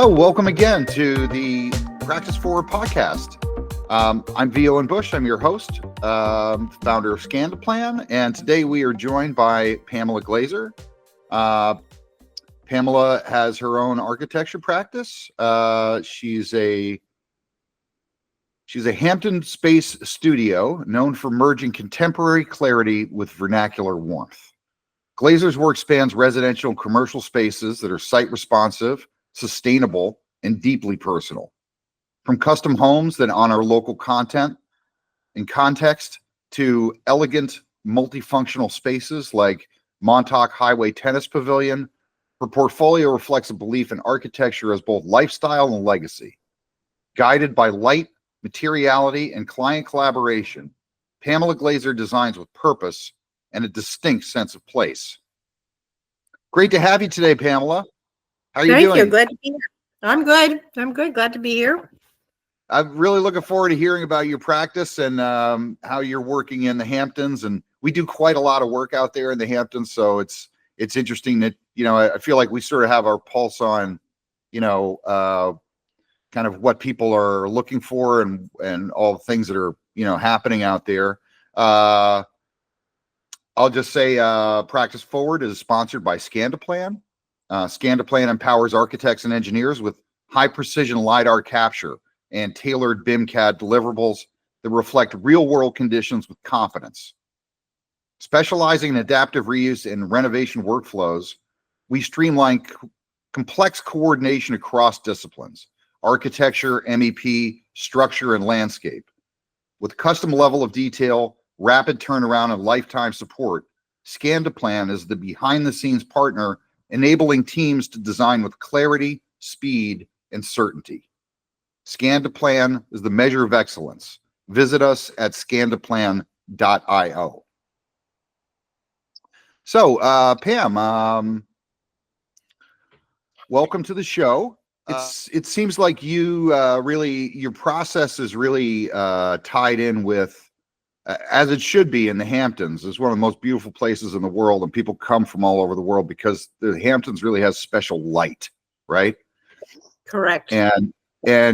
Hello, welcome again to the Practice Forward podcast. I'm V.O. Bush. I'm your host, founder of Scandaplan, and today we are joined by Pamela Glazer. Pamela has her own architecture practice. She's a Hamptons-based studio known for merging contemporary clarity with vernacular warmth. Glazer's work spans residential and commercial spaces that are site responsive, sustainable, and deeply personal. From custom homes that honor local content and context to elegant multifunctional spaces like Montauk Highway Tennis Pavilion, her portfolio reflects a belief in architecture as both lifestyle and legacy. Guided by light, materiality, and client collaboration, Pamela Glazer designs with purpose and a distinct sense of place. Great to have you today, Pamela. How are you doing? Thank you. Glad to be here. I'm good. Glad to be here. I'm really looking forward to hearing about your practice and how you're working in the Hamptons. And we do quite a lot of work out there in the Hamptons, so it's interesting that, I feel like we sort of have our pulse on, kind of what people are looking for and all the things that are, happening out there. I'll just say Practice Forward is sponsored by Scandaplan. Scandaplan empowers architects and engineers with high-precision LiDAR capture and tailored BIM CAD deliverables that reflect real-world conditions with confidence. Specializing in adaptive reuse and renovation workflows, we streamline complex coordination across disciplines: architecture, MEP, structure, and landscape. With custom level of detail, rapid turnaround, and lifetime support, Scandaplan is the behind-the-scenes partner enabling teams to design with clarity, speed, and certainty. Scandaplan is the measure of excellence. Visit us at scandaplan.io. So, Pam, welcome to the show. It seems like you your process is really tied in with, as it should be in the Hamptons. It's one of the most beautiful places in the world, and people come from all over the world because the Hamptons really has special light, right? Correct. And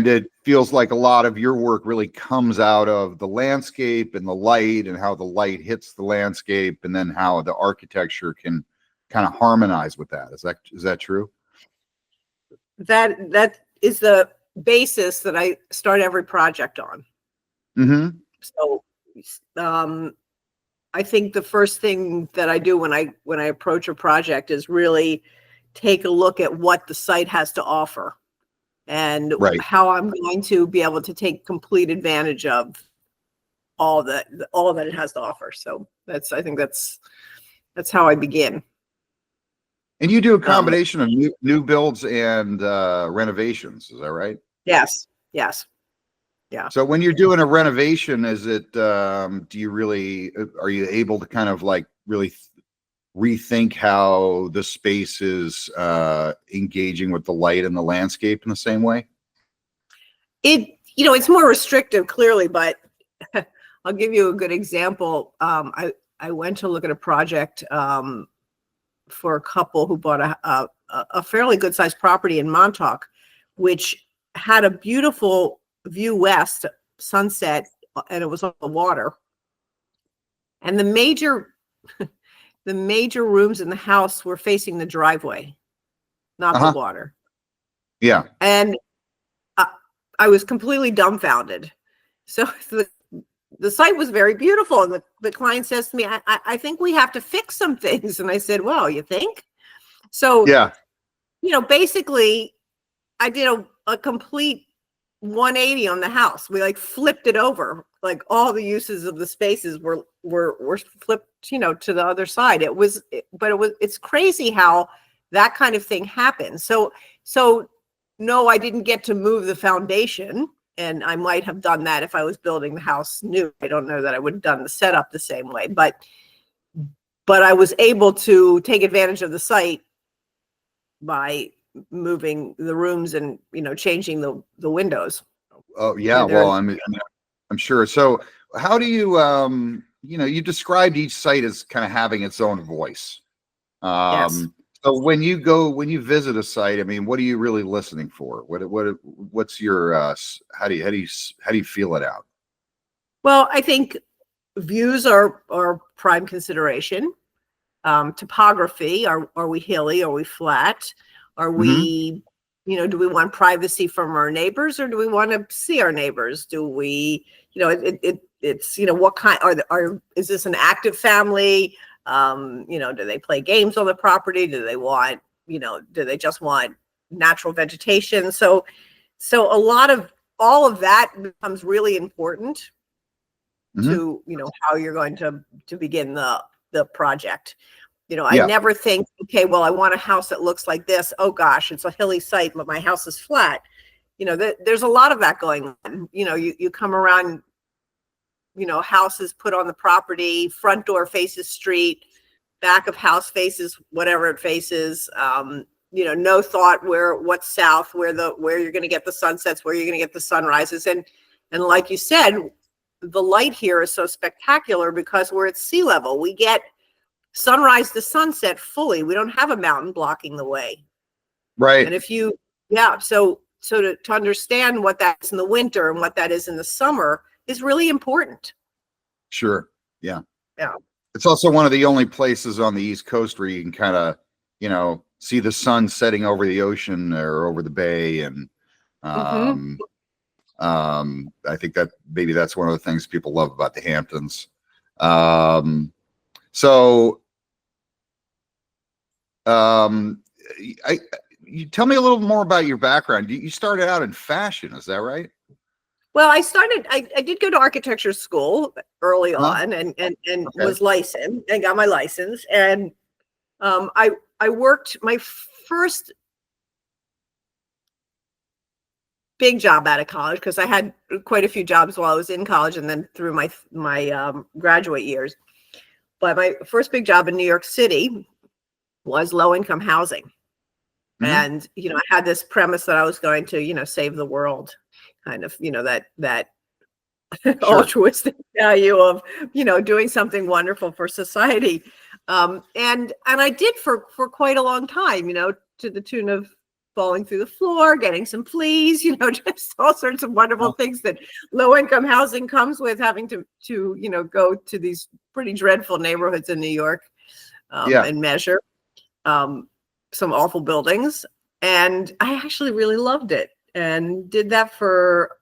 it feels like a lot of your work really comes out of the landscape and the light and how the light hits the landscape, and then how the architecture can kind of harmonize with that. Is that true? That is the basis that I start every project on. Mm-hmm. So I think the first thing that I do when I approach a project is really take a look at what the site has to offer and how I'm going to be able to take complete advantage of all that it has to offer. So I think that's how I begin. And you do a combination of new builds and renovations, is that right? Yes. Yeah. So when you're doing a renovation, is it, are you able to kind of like really rethink how the space is engaging with the light and the landscape in the same way? It's more restrictive, clearly, but I'll give you a good example. I went to look at a project for a couple who bought a fairly good sized property in Montauk, which had a beautiful view west, sunset, and it was on the water. And the major rooms in the house were facing the driveway, not the water. Yeah. And I was completely dumbfounded. So the site was very beautiful. And the client says to me, I think we have to fix some things. And I said, well, you think? So, yeah, basically I did a complete 180 on the house. We flipped it over. Like all the uses of the spaces were flipped, to the other side. It's crazy how that kind of thing happens. So no, I didn't get to move the foundation, and I might have done that if I was building the house new. I don't know that I would have done the setup the same way, but I was able to take advantage of the site by moving the rooms and changing the windows. Oh yeah, well, I'm sure. So how do you you described each site as kind of having its own voice. Yes. So when you visit a site, I mean, what are you really listening for? What's your, how do you feel it out? Well, I think views are prime consideration. Topography, are we hilly? Are we flat? Are we, do we want privacy from our neighbors, or do we want to see our neighbors? Do we, it's, what kind, is this an active family? Do they play games on the property? Do they want, do they just want natural vegetation? So a lot of all of that becomes really important to, how you're going to begin the project. I never think, okay, well, I want a house that looks like this. Oh gosh, it's a hilly site, but my house is flat. There's a lot of that going on. You come around, houses put on the property, front door faces street, back of house faces whatever it faces. No thought what's south, where you're going to get the sunsets, where you're going to get the sunrises. And like you said, the light here is so spectacular because we're at sea level. We get sunrise to sunset fully. We don't have a mountain blocking the way. Right. And if you, so to understand what that is in the winter and what that is in the summer is really important. Sure. Yeah. Yeah. It's also one of the only places on the East Coast where you can kind of, see the sun setting over the ocean or over the bay. And I think that maybe that's one of the things people love about the Hamptons. You tell me a little more about your background. You started out in fashion, is that right? Well, I did go to architecture school early on and was licensed and got my license. And I worked my first big job out of college, because I had quite a few jobs while I was in college and then through my graduate years. But my first big job in New York City was low income housing. And, I had this premise that I was going to, save the world, kind of, that sure. altruistic value of, doing something wonderful for society. And I did for quite a long time, to the tune of falling through the floor, getting some fleas, just all sorts of wonderful things that low income housing comes with, having to go to these pretty dreadful neighborhoods in New York and measure some awful buildings. And I actually really loved it and did that for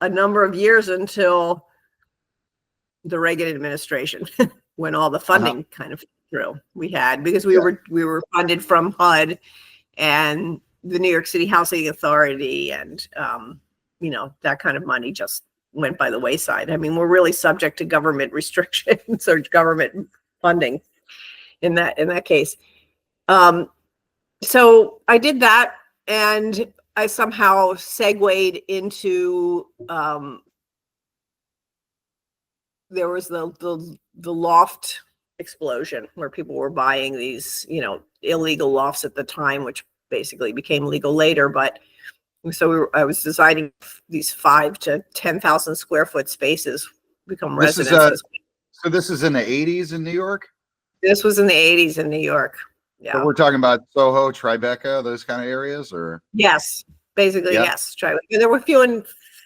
a number of years until the Reagan administration, when all the funding kind of through we had, because we were funded from HUD and the New York City Housing Authority, and that kind of money just went by the wayside. I mean, we're really subject to government restrictions or government funding in that case. So I did that, and I somehow segued into there was the loft explosion, where people were buying these, illegal lofts at the time, which basically became legal later. But so I was designing these 5,000 to 10,000 square foot spaces become residences. So this is in the 80s in New York? This was in the 80s in New York. Yeah. So we're talking about Soho, Tribeca, those kind of areas, or? Yes, basically, yes. Tribeca. There were a few in,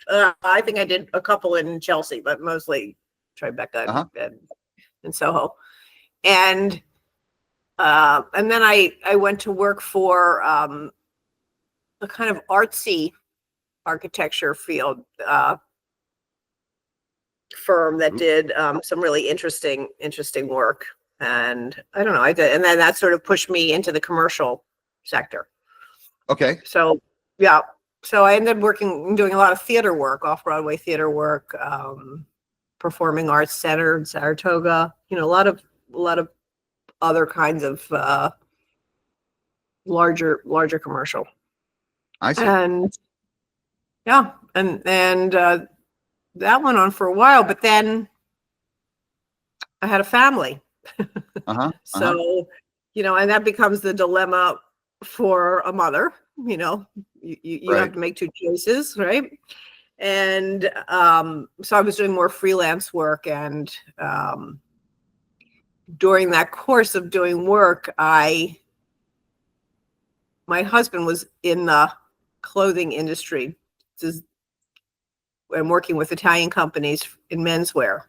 I think I did a couple in Chelsea, but mostly Tribeca and Soho. And then I went to work for a kind of artsy architecture field firm that did some really interesting work. And I don't know, and then that sort of pushed me into the commercial sector. Okay. So I ended up doing a lot of theater work, off-Broadway theater work, Performing Arts Center in Saratoga, a lot of other kinds of larger commercial. I see. And that went on for a while, but then I had a family. So, and that becomes the dilemma for a mother. You have to make two choices, right? And so I was doing more freelance work, and during that course of doing work, I my husband was in the clothing industry and working with Italian companies in menswear.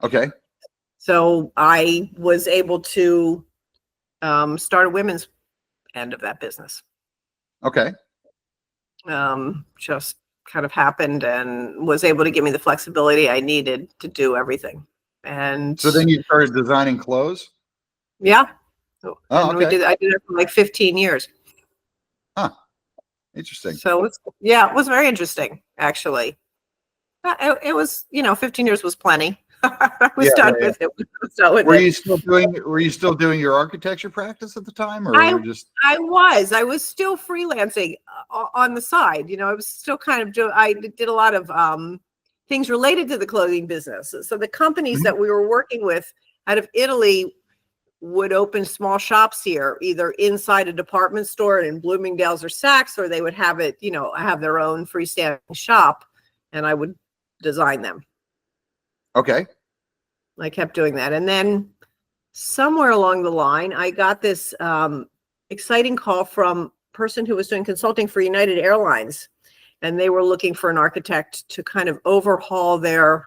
Okay. So I was able to start a women's end of that business. Okay. Just kind of happened and was able to give me the flexibility I needed to do everything. And So then you started designing clothes? yeah. Oh, and okay. I did it for like 15 years. Huh. Interesting. So it was very interesting, actually. It was, 15 years was plenty. I was done with it. Were you still doing your architecture practice at the time, or you're just? I was still freelancing on the side. I was still kind of I did a lot of things related to the clothing business. So the companies that we were working with out of Italy would open small shops here, either inside a department store in Bloomingdale's or Saks, or they would have it, have their own freestanding shop, and I would design them. Okay. I kept doing that. And then somewhere along the line, I got this exciting call from a person who was doing consulting for United Airlines. And they were looking for an architect to kind of overhaul it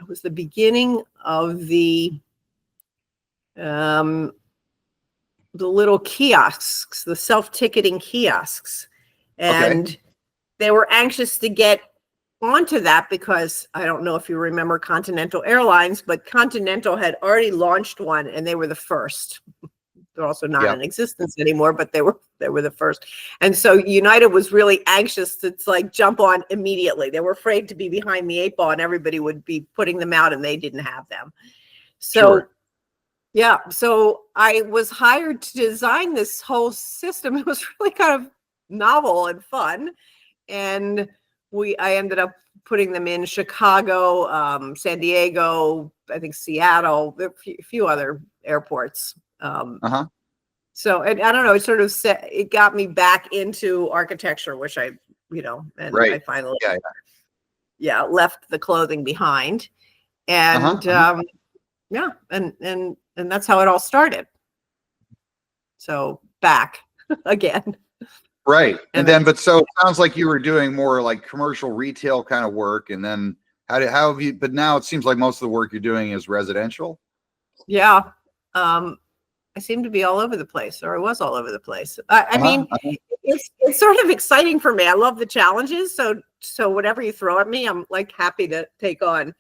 was the beginning of the little kiosks, the self-ticketing kiosks. And they were anxious to get onto that because I don't know if you remember Continental Airlines, but Continental had already launched one and they were the first. They're also not in existence anymore, but they were the first. And so United was really anxious to jump on immediately. They were afraid to be behind the 8 ball and everybody would be putting them out and they didn't have them. So so I was hired to design this whole system. It was really kind of novel and fun. And I ended up putting them in Chicago, San Diego, I think Seattle, a few other airports. So I don't know, it sort of it got me back into architecture, which I finally left the clothing behind. And and that's how it all started. So back again. Right. So it sounds like you were doing more like commercial retail kind of work. And then how have you, but now it seems like most of the work you're doing is residential. Yeah. I seem to be all over the place, or I was all over the place. I mean, it's sort of exciting for me. I love the challenges. So whatever you throw at me, I'm like happy to take on.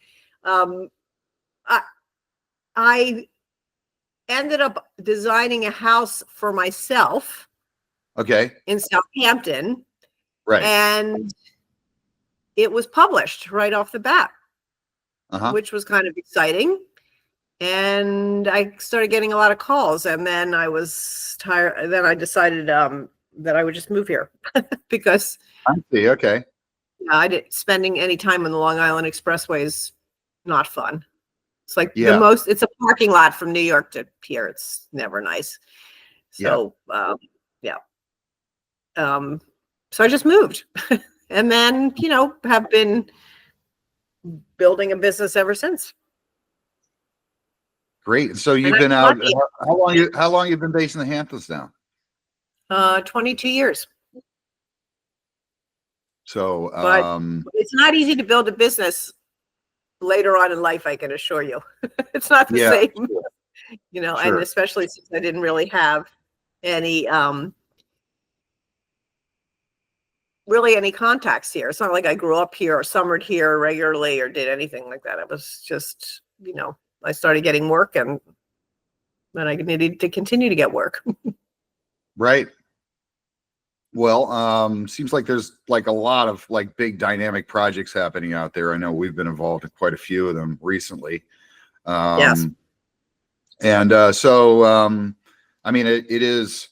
I ended up designing a house for myself. Okay. In Southampton. Right. And it was published right off the bat, which was kind of exciting. And I started getting a lot of calls, and then I was tired. And then I decided that I would just move here because I see. Okay. Spending any time on the Long Island Expressway is not fun. It's like it's a parking lot from New York to here. It's never nice. So, so I just moved and then, have been building a business ever since. Great. So you've been out, how long you've been based in the Hamptons now? 22 years. So, but it's not easy to build a business later on in life, I can assure you. It's not the same, and especially since I didn't really have any, any contacts here. It's not like I grew up here or summered here regularly or did anything like that. It was just, I started getting work and then I needed to continue to get work. Right. Well, seems like there's like a lot of like big dynamic projects happening out there. I know we've been involved in quite a few of them recently. Yes. And I mean, it is,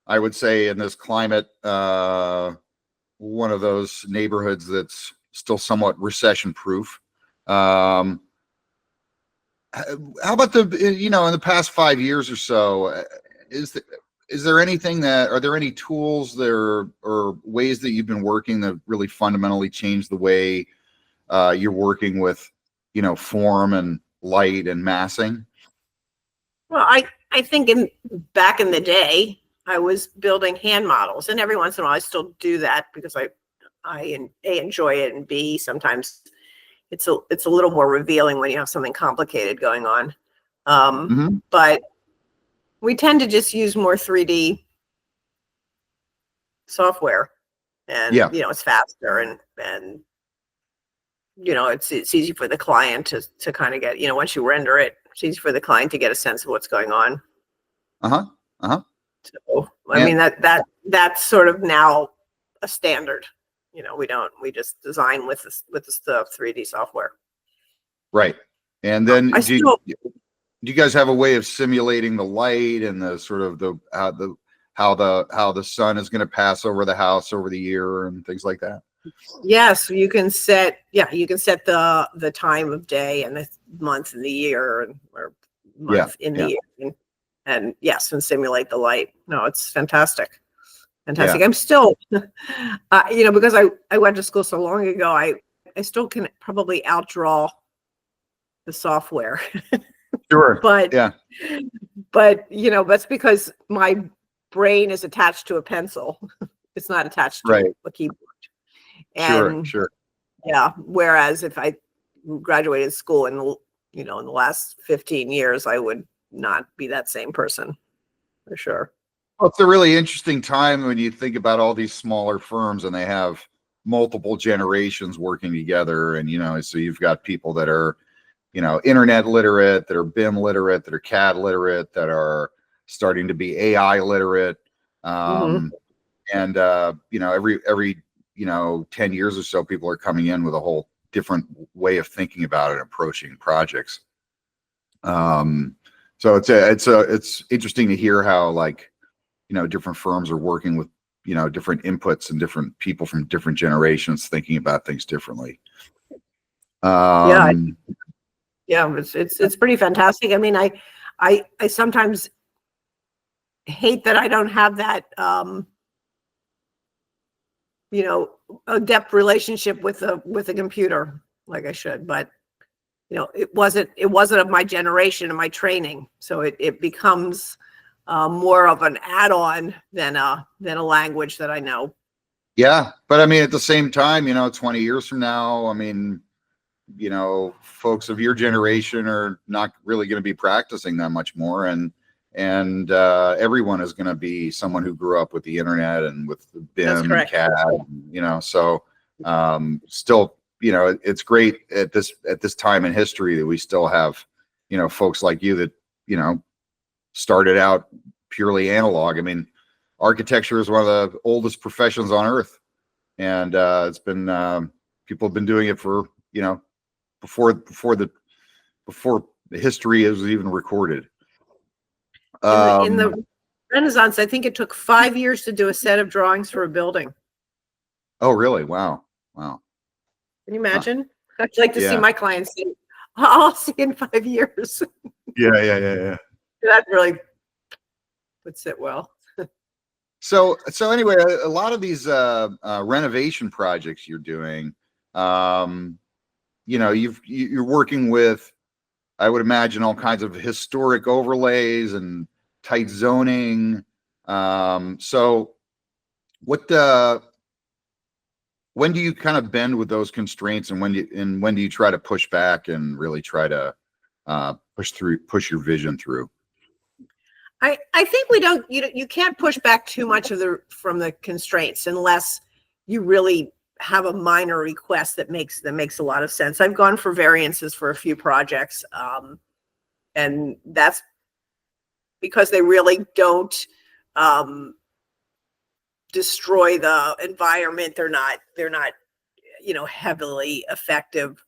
I would say in this climate, one of those neighborhoods that's still somewhat recession proof. How about in the past 5 years or so, is there anything are there any tools there or ways that you've been working that really fundamentally changed the way you're working with, form and light and massing? Well, I think back in the day, I was building hand models, and every once in a while I still do that because I A, enjoy it, and B, sometimes it's a little more revealing when you have something complicated going on. But we tend to just use more 3D software, and it's faster, and it's easy for the client to kind of get, once you render it, it's easy for the client to get a sense of what's going on. So I mean that's sort of now a standard. We just design with the 3D software. Right. And then do you guys have a way of simulating the light and the sort of how the sun is going to pass over the house over the year and things like that? Yes, you can set the time of day and the month and the year or month in the year, and yes, and simulate the light. No, it's fantastic. Fantastic. I'm still, because I went to school so long ago, I still can probably outdraw the software. Sure. but that's because my brain is attached to a pencil. It's not attached to a keyboard. And sure. Yeah. Whereas if I graduated school in the last 15 years, I would not be that same person, for sure. Well, it's a really interesting time when you think about all these smaller firms and they have multiple generations working together. And, so you've got people that are, internet literate, that are BIM literate, that are CAD literate, that are starting to be AI literate. And, every 10 years or so, people are coming in with a whole different way of thinking about it, approaching projects. So it's interesting to hear how different firms are working with, different inputs and different people from different generations thinking about things differently. It's pretty fantastic. I mean, I sometimes hate that I don't have that, a depth relationship with a computer like I should, but it wasn't of my generation and my training. So it becomes more of an add-on than a language that I know. Yeah. But I mean, at the same time, 20 years from now, I mean, folks of your generation are not really going to be practicing that much more. And everyone is going to be someone who grew up with the internet and with BIM and CAD, so still, it's great at this time in history that we still have, folks like you that, started out purely analog. I mean, architecture is one of the oldest professions on earth. And it's been, people have been doing it for, before the history is even recorded. In the Renaissance, I think it took 5 years to do a set of drawings for a building. Oh, really? Wow. Can you imagine? I'd like to see my clients say, I'll see in 5 years. Yeah. That really would sit well. So anyway, a lot of these renovation projects you're doing, you're working with, I would imagine, all kinds of historic overlays and tight zoning. So when do you kind of bend with those constraints, and when do you try to push back and really try to push your vision through? I think you can't push back too much from the constraints unless you really have a minor request that makes a lot of sense. I've gone for variances for a few projects, and that's because they really don't destroy the environment. They're not heavily effective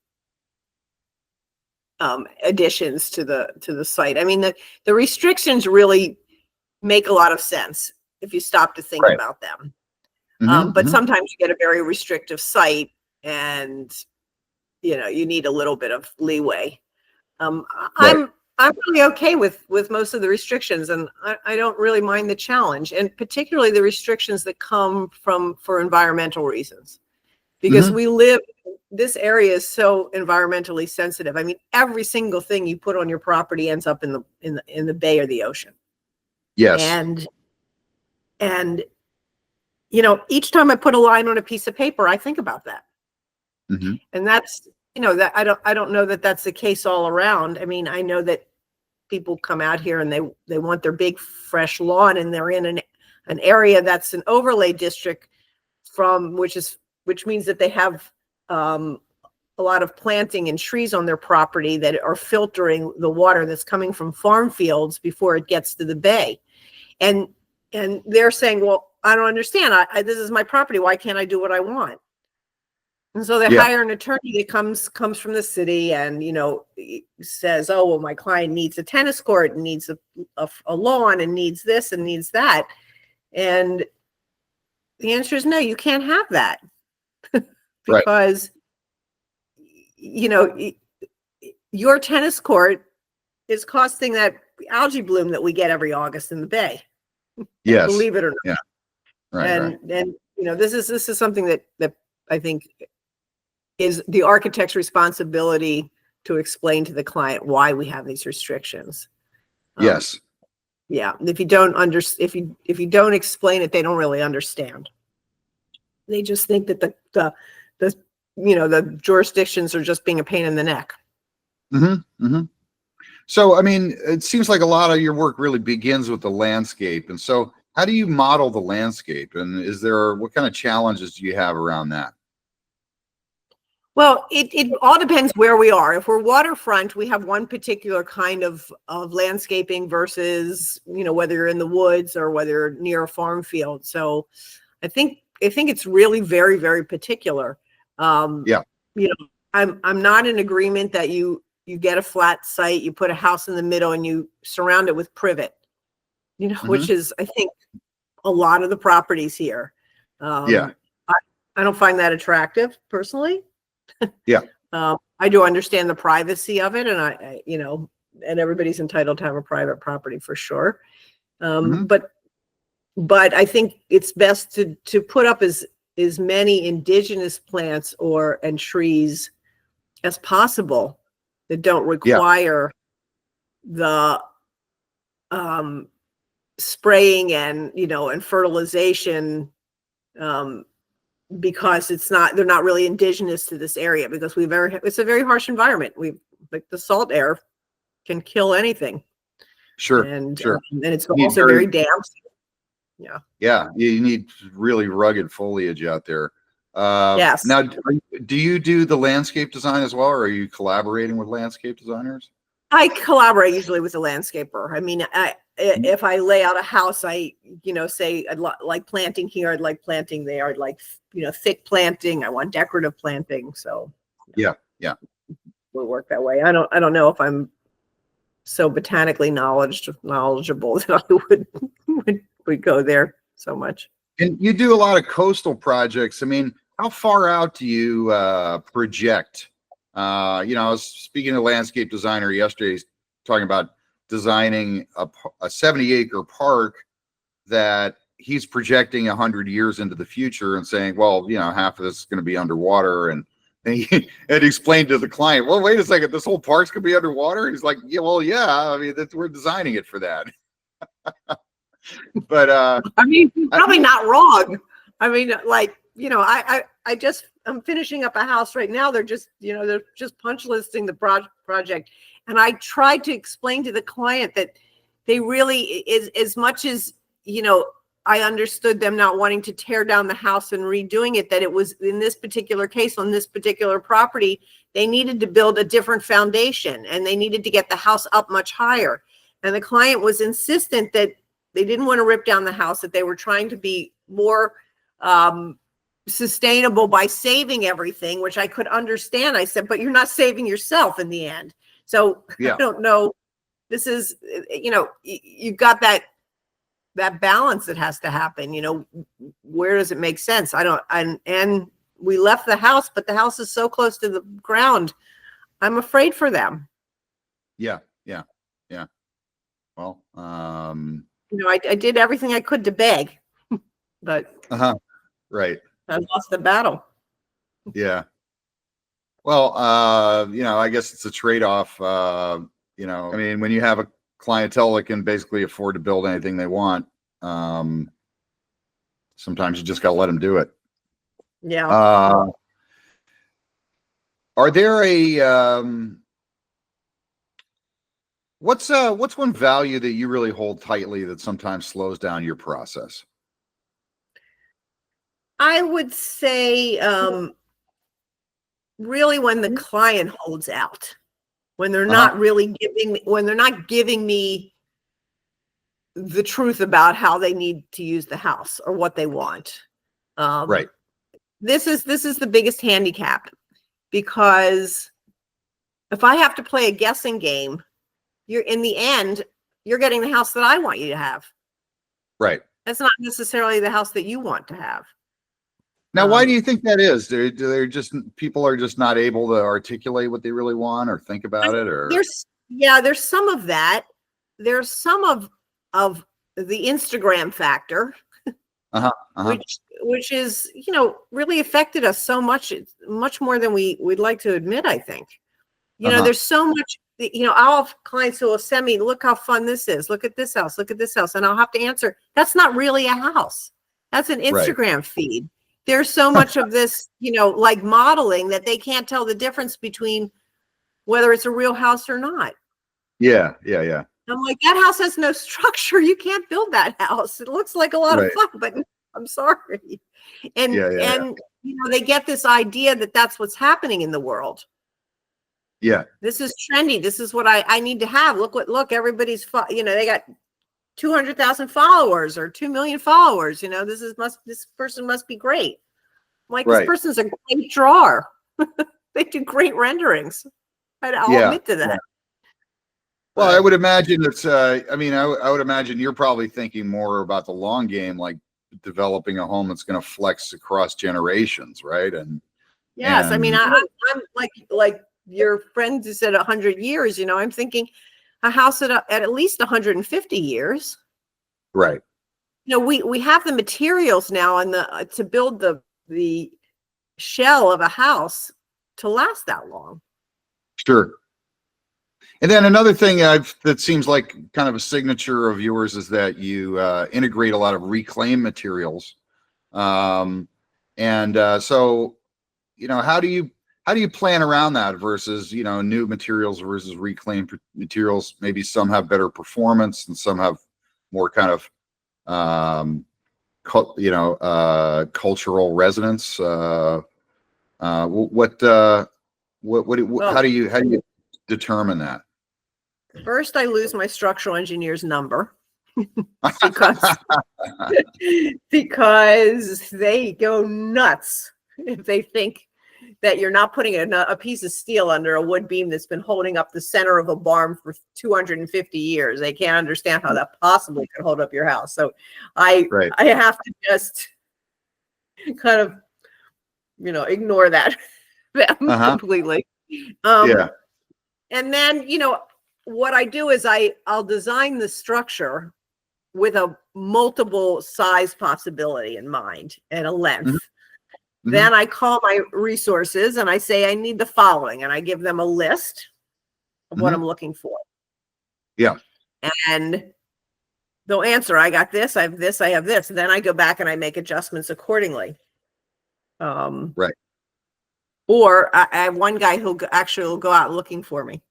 additions to the site. I mean, the restrictions really make a lot of sense if you stop to think about them. But sometimes you get a very restrictive site, and you need a little bit of leeway. I'm really okay with most of the restrictions, and I don't really mind the challenge, and particularly the restrictions that come for environmental reasons, because this area is so environmentally sensitive. I mean, every single thing you put on your property ends up in the bay or the ocean. Yes. And And, you know, each time I put a line on a piece of paper, I think about that. Mm-hmm. And that's, you know, that I don't know that that's the case all around. I mean, I know that people come out here and they want their big fresh lawn, and they're in an area that's an overlay district which means that they have a lot of planting and trees on their property that are filtering the water that's coming from farm fields before it gets to the bay. And they're saying, well, I don't understand. This is my property. Why can't I do what I want? And so they hire an attorney that comes from the city and, you know, says, oh, well, my client needs a tennis court and needs a lawn and needs this and needs that. And the answer is no, you can't have that. Because, you know, your tennis court is costing that algae bloom that we get every August in the bay. Yes. Believe it or not. Yeah. Right. And you know, this is something that I think is the architect's responsibility to explain to the client why we have these restrictions. Yes. Yeah. If you don't if you don't explain it, they don't really understand. They just think that the you know, the jurisdictions are just being a pain in the neck. Mm-hmm. Mm-hmm. So, I mean, it seems like a lot of your work really begins with the landscape. And so how do you model the landscape? And what kind of challenges do you have around that? Well, it all depends where we are. If we're waterfront, we have one particular kind of landscaping versus, you know, whether you're in the woods or whether you're near a farm field. So I think it's really very, very particular. You know, I'm not in agreement that you get a flat site, you put a house in the middle and you surround it with privet, you know, which is, I think, a lot of the properties here. I don't find that attractive personally. I do understand the privacy of it, and I you know, and everybody's entitled to have a private property for sure. But I think it's best to put up as many indigenous plants and trees as possible that don't require the spraying and, you know, and fertilization, because they're not really indigenous to this area, because it's a very harsh environment. Like the salt air can kill anything. And it's also very damp. Yeah, you need really rugged foliage out there. Yes. Now, do you do the landscape design as well, or are you collaborating with landscape designers? I collaborate usually with a landscaper. I mean, if I lay out a house, I, you know, say I'd like planting here, I'd like planting there, I'd like, you know, thick planting, I want decorative planting. So yeah, we'll work that way. I don't know if I'm so botanically knowledgeable that I would go there so much. And you do a lot of coastal projects. I mean, how far out do you project? You know, I was speaking to a landscape designer yesterday. He's talking about designing a 70-acre park that he's projecting 100 years into the future and saying, well, you know, half of this is going to be underwater. And he had explained to the client, well, wait a second, this whole park's going to be underwater? He's like, yeah, well, yeah, I mean, we're designing it for that. But I mean, probably not wrong. I mean, like, you know, I'm finishing up a house right now. They're just punch listing the project. And I tried to explain to the client that they really, as much as, you know, I understood them not wanting to tear down the house and redoing it, that it was in this particular case on this particular property, they needed to build a different foundation and they needed to get the house up much higher. And the client was insistent that they didn't want to rip down the house, that they were trying to be more sustainable by saving everything, which I could understand. I said, but you're not saving yourself in the end. So I don't know. This is, you know, you've got that balance that has to happen. You know, where does it make sense? And we left the house, but the house is so close to the ground. I'm afraid for them. Yeah. Well, you know, I did everything I could to beg, but right. I lost the battle. Yeah. Well, you know, I guess it's a trade-off. You know, I mean, when you have a clientele that can basically afford to build anything they want, Sometimes you just got to let them do it. Yeah. Are there what's one value that you really hold tightly that sometimes slows down your process? I would say really when the client holds out, when they're not really giving me the truth about how they need to use the house or what they want. Right. This is the biggest handicap, because if I have to play a guessing game, you're in the end, you're getting the house that I want you to have. Right. That's not necessarily the house that you want to have. Now, why do you think that is? They're just, people are just not able to articulate what they really want or think about it, or there's some of that. There's some of the Instagram factor, which is, really affected us so much. It's much more than we'd like to admit, I think. There's so much, I'll have clients who will send me, look how fun this is. Look at this house. Look at this house. And I'll have to answer, that's not really a house. That's an Instagram feed. There's so much of this, like modeling, that they can't tell the difference between whether it's a real house or not. Yeah. I'm like, that house has no structure. You can't build that house. It looks like a lot of fun, but I'm sorry. And they get this idea that that's what's happening in the world. Yeah. This is trendy. This is what I need to have. Look, everybody's, they got 200,000 followers or 2 million followers. This person must be great. I'm like, this person's a great drawer. They do great renderings. I'll admit to that. Well, I would imagine it's, I would imagine you're probably thinking more about the long game, like developing a home that's going to flex across generations, right? And yes, I'm like your friend who said 100 years, I'm thinking a house at least 150 years. Right. We have the materials now and to build the shell of a house to last that long. Sure. And then another thing that seems like kind of a signature of yours is that you integrate a lot of reclaimed materials. So, how do you plan around that versus, new materials versus reclaimed materials? Maybe some have better performance and some have more kind of, cultural resonance. How do you determine that? First, I lose my structural engineer's number because they go nuts if they think that you're not putting a piece of steel under a wood beam that's been holding up the center of a barn for 250 years. They can't understand how that possibly could hold up your house. So I have to just kind of, ignore that completely. And then, what I do is I'll design the structure with a multiple size possibility in mind and a length. Mm-hmm. Then I call my resources and I say, I need the following. And I give them a list of what I'm looking for. Yeah. And they'll answer, I got this, I have this, I have this. And then I go back and I make adjustments accordingly. Right. Or I have one guy who actually will go out looking for me,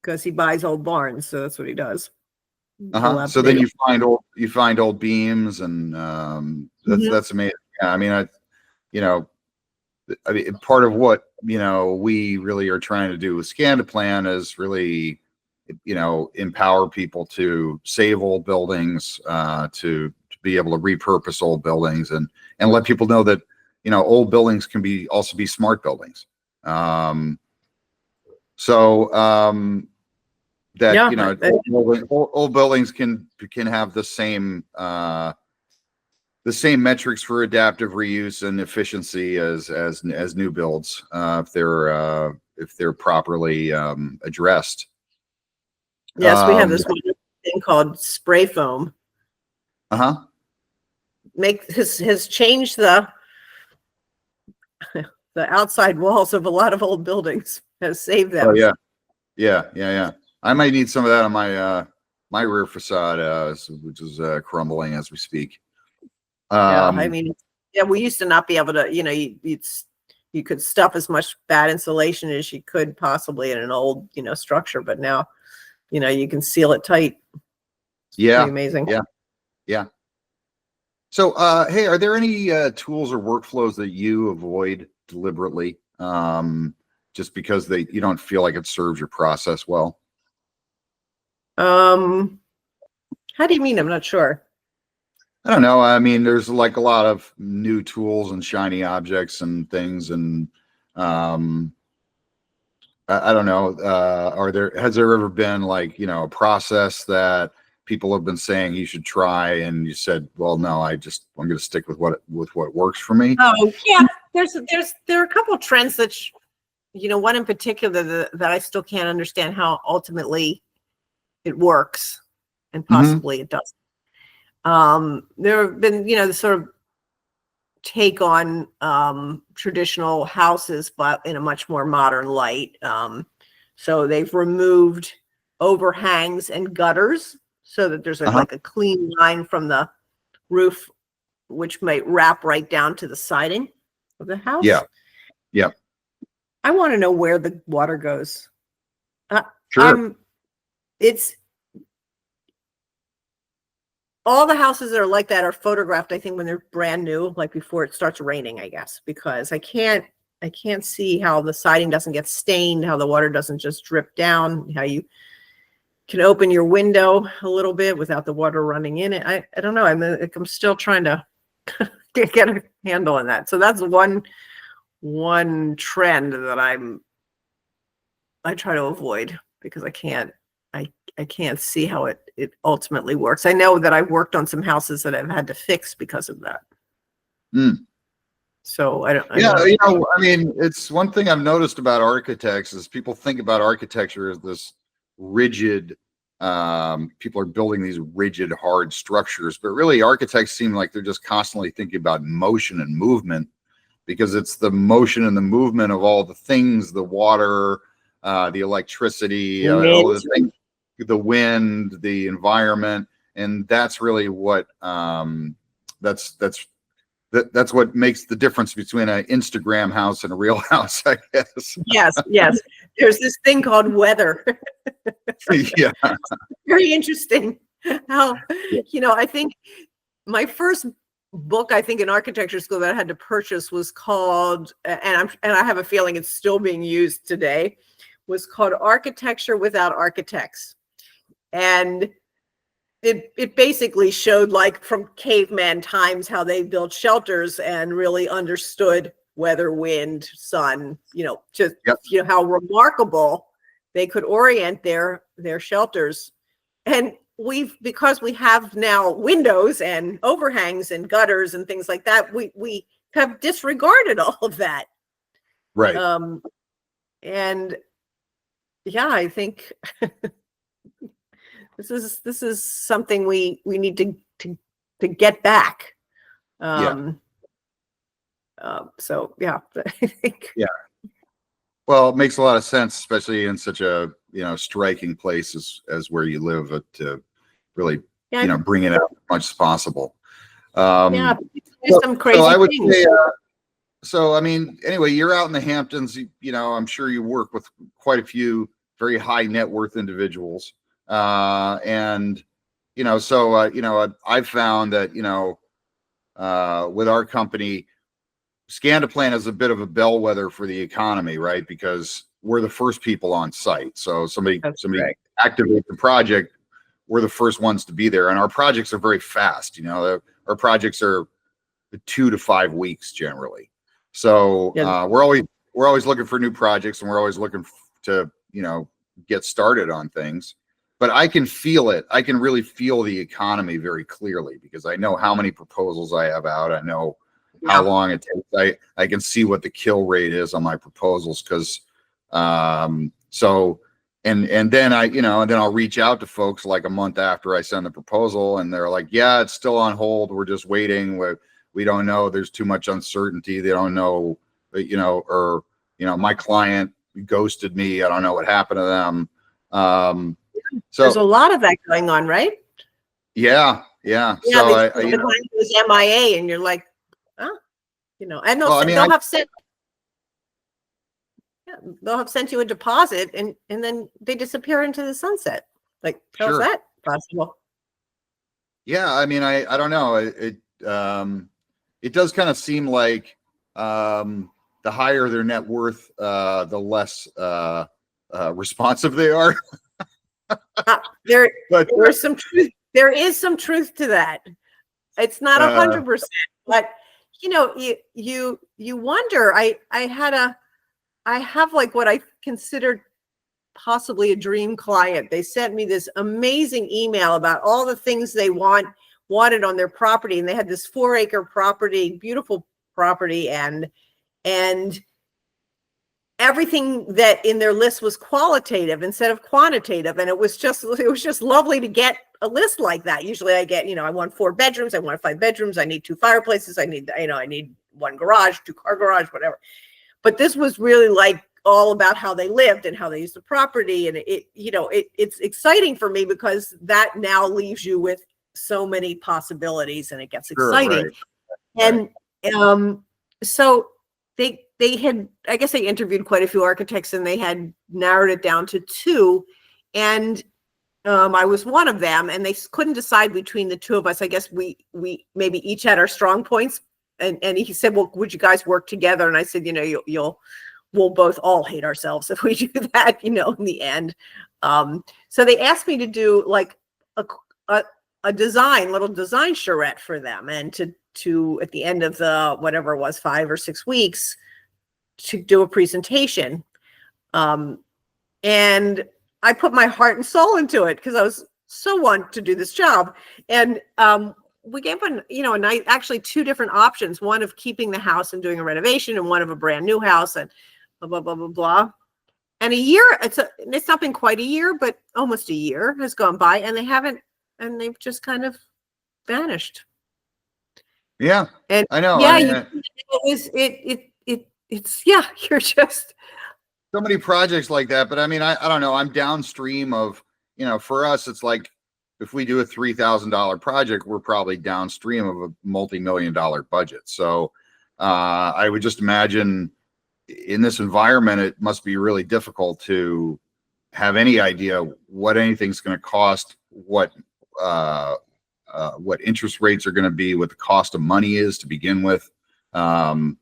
because he buys old barns, so that's what he does. So then you find old beams, and that's amazing. Yeah, part of what we really are trying to do with ScandaPlan is really empower people to save old buildings, to be able to repurpose old buildings, and let people know that old buildings can also be smart buildings. Old buildings can have the same metrics for adaptive reuse and efficiency as new builds, if they're properly addressed. Yes, we have this thing called spray foam. Has changed the outside walls of a lot of old buildings. Has saved them. Oh yeah. I might need some of that on my rear facade, which is crumbling as we speak. Yeah, I mean, yeah, we used to not be able to, you could stuff as much bad insulation as you could possibly in an old, structure, but now, you can seal it tight. It's pretty amazing. Yeah. So, hey, are there any tools or workflows that you avoid deliberately, just because you don't feel like it serves your process well? How do you mean? I'm not sure. I don't know. I mean, there's like a lot of new tools and shiny objects and things, and I don't know. Has there ever been like, a process that people have been saying you should try, and you said, well, no, I'm going to stick with what works for me? Oh, yeah. There are a couple of trends that, one in particular that I still can't understand how ultimately it works, and possibly it doesn't. There have been, the sort of take on traditional houses, but in a much more modern light. So they've removed overhangs and gutters so that there's like a clean line from the roof, which might wrap right down to the siding of the house. Yeah. I want to know where the water goes. Sure. It's all the houses that are like that are photographed, I think, when they're brand new, like before it starts raining, I guess, because I can't see how the siding doesn't get stained, how the water doesn't just drip down, how you can open your window a little bit without the water running in it. I don't know. I'm still trying to get a handle on that. So that's one trend that I try to avoid, because I can't see how it ultimately works. I know that I've worked on some houses that I've had to fix because of that. So I don't know. I mean, it's one thing I've noticed about architects is people think about architecture as this rigid, people are building these rigid, hard structures, but really architects seem like they're just constantly thinking about motion and movement, because it's the motion and the movement of all the things, the water, the electricity, all the things, the wind, the environment, and that's really what that's what makes the difference between an Instagram house and a real house, I guess. Yes. There's this thing called weather. Yeah. Very interesting. How, I think my first book, I think in architecture school that I had to purchase was called, and I have a feeling it's still being used today, was called Architecture Without Architects. And it basically showed, like, from caveman times how they built shelters and really understood weather, wind, sun, how remarkable they could orient their shelters. And because we have now windows and overhangs and gutters and things like that, we have disregarded all of that. Right. And yeah, I think this is something we need to get back. So yeah, I think. Yeah. Well, it makes a lot of sense, especially in such a striking place as where you live, to really bring it out as much as possible. Some crazy so I would things. say, so I mean, anyway, you're out in the Hamptons. I'm sure you work with quite a few very high net worth individuals, and I've found that with our company, Scandaplan is a bit of a bellwether for the economy, right? Because we're the first people on site. So somebody activates the project, we're the first ones to be there, and our projects are very fast. Our projects are 2 to 5 weeks generally. So we're always looking for new projects, and we're always looking to get started on things. But I can feel it. I can really feel the economy very clearly, because I know how many proposals I have out. I know how long it takes. I can see what the kill rate is on my proposals, because and then I'll reach out to folks like a month after I send the proposal, and they're like, yeah, it's still on hold. We're just waiting. We don't know. There's too much uncertainty. They don't know, or my client ghosted me. I don't know what happened to them. So there's a lot of that going on, right? Yeah. Yeah. Yeah, So the client goes MIA, and you're like, oh, and well, I mean, they'll have sent you a deposit, and then they disappear into the sunset. Like, how's sure. that possible? Yeah. I mean, I don't know. It does kind of seem like, the higher their net worth, the less, responsive they are. But There's some truth. There is some truth to that. It's not 100%, but you wonder. I have like what I considered possibly a dream client. They sent me this amazing email about all the things they wanted on their property, and they had this 4-acre property, beautiful property, and everything that in their list was qualitative instead of quantitative. And it was just lovely to get a list like that. Usually I get, I want 4 bedrooms, I want 5 bedrooms, I need 2 fireplaces, I need 1 garage, 2-car garage, whatever. But this was really like all about how they lived and how they used the property. And it's exciting for me because that now leaves you with so many possibilities, and it gets exciting. Right. And so they had, I guess they interviewed quite a few architects, and they had narrowed it down to 2. And I was one of them, and they couldn't decide between the 2 of us. I guess we maybe each had our strong points. And he said, well, would you guys work together? And I said, we'll both all hate ourselves if we do that, in the end. So they asked me to do like a little design charrette for them, and to at the end of the, whatever it was, 5 or 6 weeks, to do a presentation. And I put my heart and soul into it because I was so want to do this job. And we gave actually 2 different options, one of keeping the house and doing a renovation, and one of a brand new house, and blah, blah, blah, blah, blah. And it's not been quite a year, but almost a year has gone by, and they've just kind of vanished. Yeah. And I know. yeah, I mean, it's you're just so many projects like that. But I mean, I don't know. I'm downstream of, for us, it's like, if we do a $3,000 project, we're probably downstream of a multi-million-dollar budget. So I would just imagine in this environment, it must be really difficult to have any idea what anything's going to cost, what interest rates are going to be, what the cost of money is to begin with, let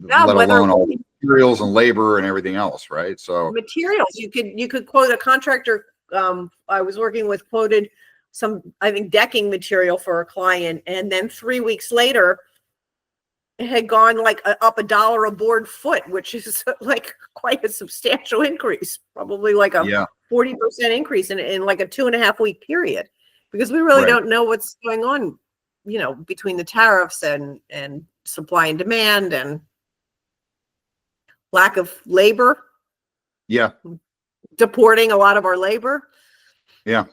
alone all the materials and labor and everything else, right? So materials, you could quote a contractor I was working with, quoted some, I think, decking material for a client, and then 3 weeks later it had gone like up $1 a board foot, which is like quite a substantial increase, probably like a 40% increase in like a 2.5 week period, because we really don't know what's going on, between the tariffs and supply and demand and lack of labor. Yeah. Deporting a lot of our labor. Yeah.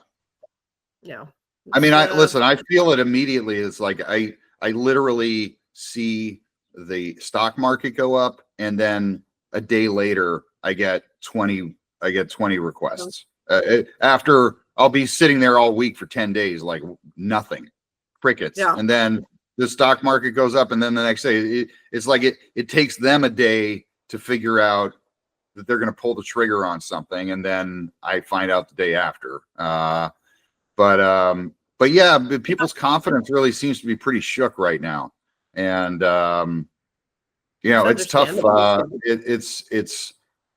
Yeah. I mean, listen, I feel it immediately. It's like, I literally see the stock market go up, and then a day later I get 20 requests. After I'll be sitting there all week for 10 days, like nothing, crickets. Yeah. And then the stock market goes up, and then the next day it's like it takes them a day to figure out that they're going to pull the trigger on something, and then I find out the day after. But yeah, people's confidence really seems to be pretty shook right now, and it's tough.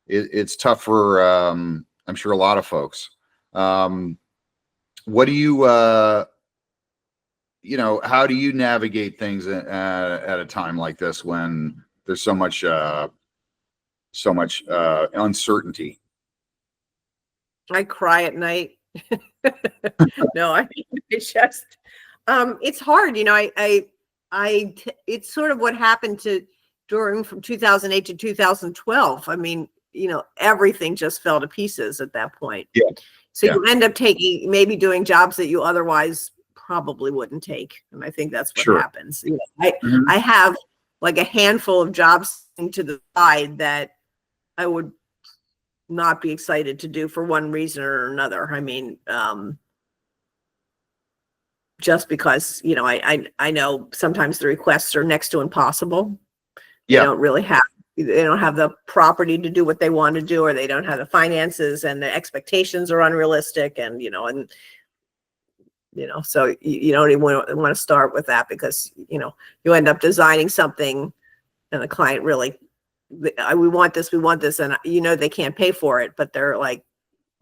It's tough for I'm sure a lot of folks. What do you how do you navigate things at a time like this when there's so much uncertainty? I cry at night. No, I just, it's hard. It's sort of what happened from 2008 to 2012. I mean, everything just fell to pieces at that point. Yeah. So you end up maybe doing jobs that you otherwise probably wouldn't take. And I think that's what happens. I have like a handful of jobs to the side that I would not be excited to do for one reason or another. I mean, just because, you know, I know sometimes the requests are next to impossible. They Yeah. don't really have, they don't have the property to do what they want to do, or they don't have the finances, and the expectations are unrealistic, and, you know, so you don't even want to start with that, because, you know, you end up designing something and the client really, we want this, and you know, they can't pay for it, but they're like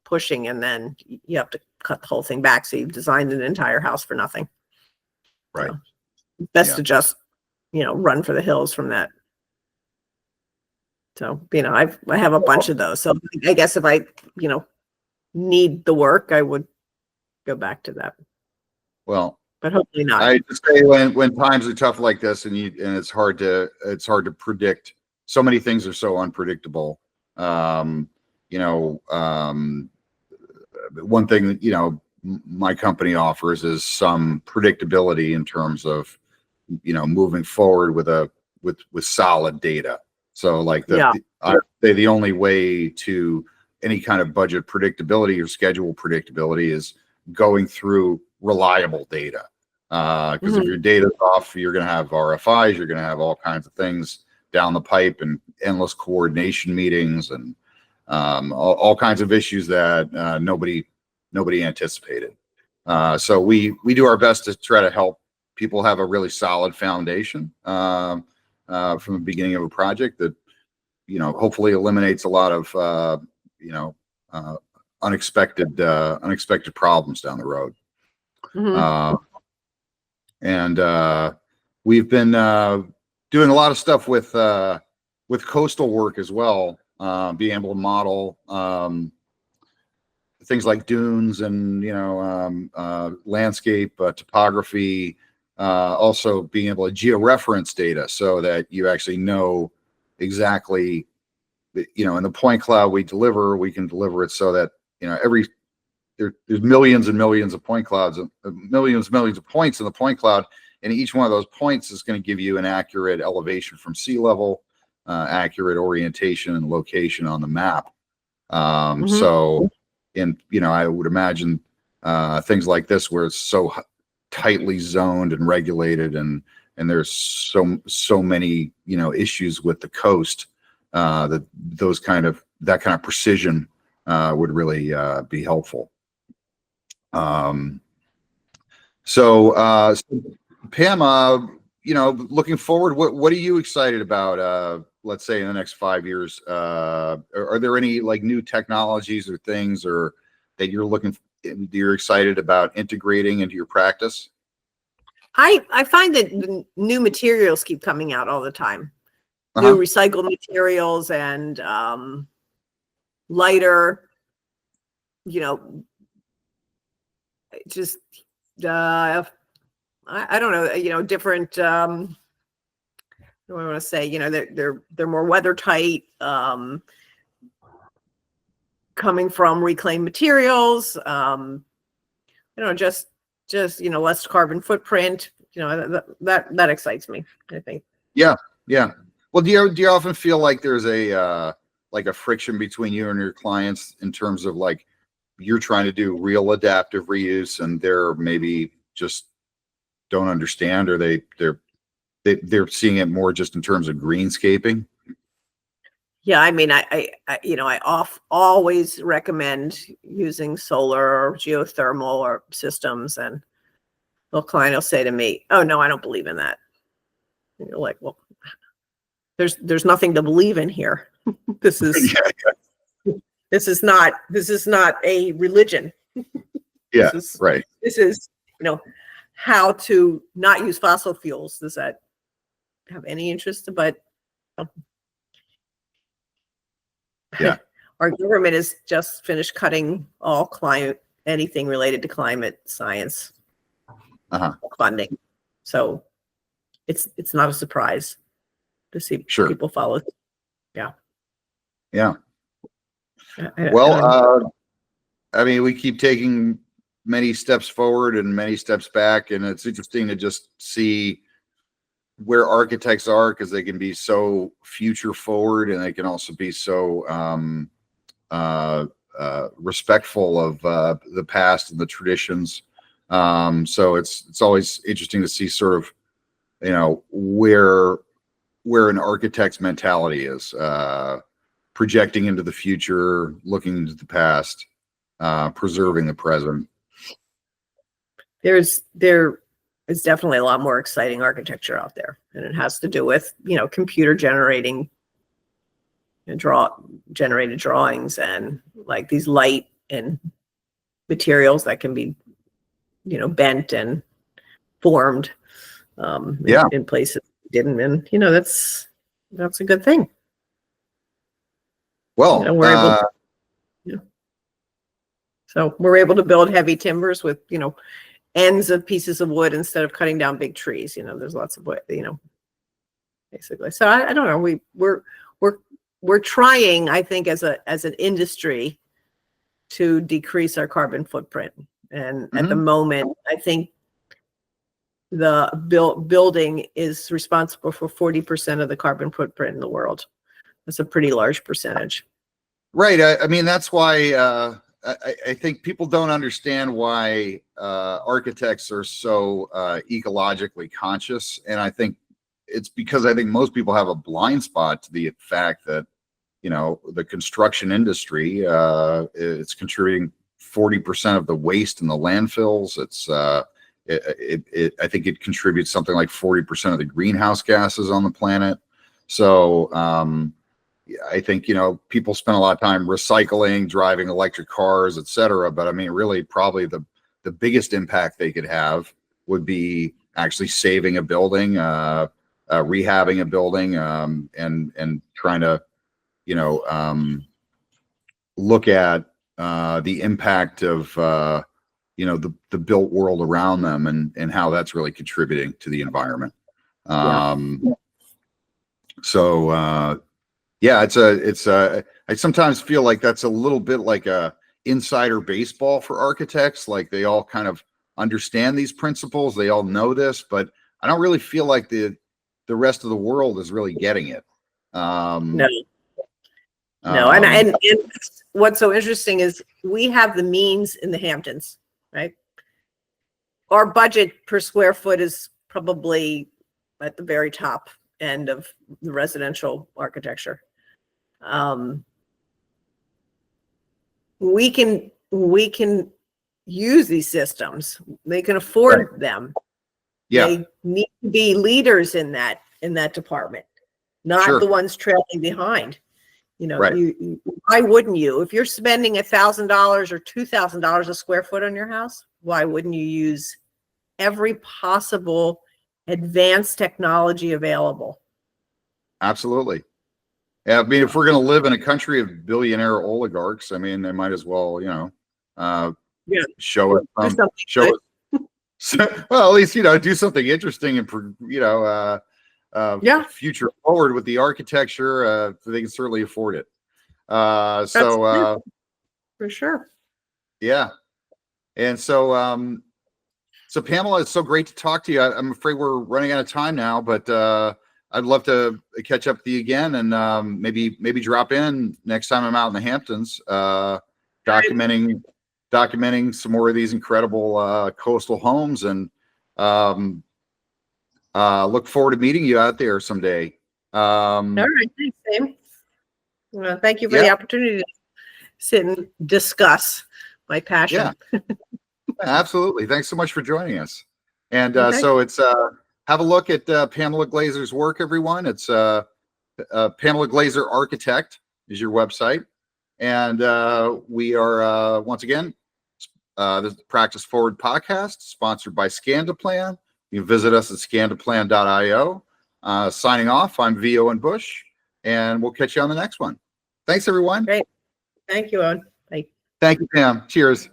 pushing, and then you have to cut the whole thing back. So you've designed an entire house for nothing. Right. So best Yeah. to just, you know, run for the hills from that. So, you know, I have a bunch of those. So I guess if I, you know, need the work, I would go back to that, Well, but hopefully not. I just say when times are tough like this, and it's hard to predict. So many things are so unpredictable. You know, one thing that, you know, my company offers is some predictability in terms of, you know, moving forward with solid data. So like I'd say the only way to any kind of budget predictability or schedule predictability is going through reliable data. Because if your data's off, you're going to have RFIs, you're going to have all kinds of things down the pipe, and endless coordination meetings, and all kinds of issues that nobody anticipated. So we do our best to try to help people have a really solid foundation from the beginning of a project that, you know, hopefully eliminates a lot of you know, unexpected problems down the road. And we've been doing a lot of stuff with coastal work as well, being able to model things like dunes and, you know, landscape topography, also being able to georeference data so that you actually know exactly, you know, in the point cloud we can deliver it so that, you know, there's millions and millions of point clouds, millions of points in the point cloud, and each one of those points is going to give you an accurate elevation from sea level, accurate orientation and location on the map. So, and, you know, I would imagine things like this where it's so tightly zoned and regulated, and there's so many, you know, issues with the coast, that that kind of precision would really be helpful. So Pam, you know, looking forward, what are you excited about, let's say in the next 5 years? Are there any like new technologies or things or that you're excited about integrating into your practice? I find that new materials keep coming out all the time. New recycled materials and lighter, you know, just I don't know, you know, different what do I want to say, you know, they're more weather tight, coming from reclaimed materials, you know, just you know, less carbon footprint, you know, that excites me, I think. Yeah. Well, do you often feel like there's a friction between you and your clients in terms of like you're trying to do real adaptive reuse and they're maybe just don't understand, or they're seeing it more just in terms of greenscaping? Yeah, I mean, I you know, I always recommend using solar or geothermal or systems, and the client will say to me, "Oh no, I don't believe in that." And you're like, "Well, there's nothing to believe in here. This is this is not a religion. Yeah, right. This is, you know, how to not use fossil fuels. Does that have any interest?" But yeah, our government has just finished cutting all anything related to climate science funding. So it's not a surprise to see people follow. Yeah. Well, I mean, we keep taking many steps forward and many steps back, and it's interesting to just see where architects are, because they can be so future forward and they can also be so respectful of the past and the traditions. So it's always interesting to see sort of, you know, where an architect's mentality is, projecting into the future, looking into the past, preserving the present. There is definitely a lot more exciting architecture out there, and it has to do with, you know, computer generated drawings, and like these light and materials that can be, you know, bent and formed in places it didn't, and you know, that's a good thing. Well, you know, we're able to, yeah. So we're able to build heavy timbers with, you know, ends of pieces of wood instead of cutting down big trees. You know, there's lots of wood, you know, basically. So I don't know. We're trying, I think, as an industry to decrease our carbon footprint. And at the moment, I think the building is responsible for 40% of the carbon footprint in the world. That's a pretty large percentage. Right. I mean, that's why I think people don't understand why architects are so ecologically conscious. And I think it's because I think most people have a blind spot to the fact that, you know, the construction industry, it's contributing 40% of the waste in the landfills. It's I think it contributes something like 40% of the greenhouse gases on the planet. So I think, you know, people spend a lot of time recycling, driving electric cars, et cetera. But I mean, really, probably the biggest impact they could have would be actually saving a building, rehabbing a building, and trying to, you know, look at the impact of, you know, the built world around them, and how that's really contributing to the environment. So yeah, I sometimes feel like that's a little bit like a insider baseball for architects. Like they all kind of understand these principles, they all know this, but I don't really feel like the rest of the world is really getting it. No. And what's so interesting is we have the means in the Hamptons, right? Our budget per square foot is probably at the very top end of the residential architecture. We can use these systems. They can afford them. Yeah. They need to be leaders in that department, not the ones trailing behind. You know, why wouldn't you? If you're spending $1,000 or $2,000 a square foot on your house, why wouldn't you use every possible advanced technology available? Absolutely. Yeah, I mean, if we're going to live in a country of billionaire oligarchs, I mean, they might as well, you know, show it. Well, at least, you know, do something interesting and, you know, future forward with the architecture. They can certainly afford it. So for sure. Yeah. And so, so Pamela, it's so great to talk to you. I'm afraid we're running out of time now, but I'd love to catch up with you again, and maybe drop in next time I'm out in the Hamptons, documenting some more of these incredible coastal homes, and look forward to meeting you out there someday. All right, thanks, Sam. Well, thank you for the opportunity to sit and discuss my passion. Yeah, absolutely. Thanks so much for joining us. And so it's have a look at Pamela Glazer's work, everyone. It's Pamela Glazer Architect is your website. And we are, once again, the Practice Forward podcast, sponsored by Scandaplan. You can visit us at scandaplan.io. Signing off, I'm V. Owen Bush, and we'll catch you on the next one. Thanks, everyone. Great. Thank you, Owen. Bye. Thank you, Pam. Cheers.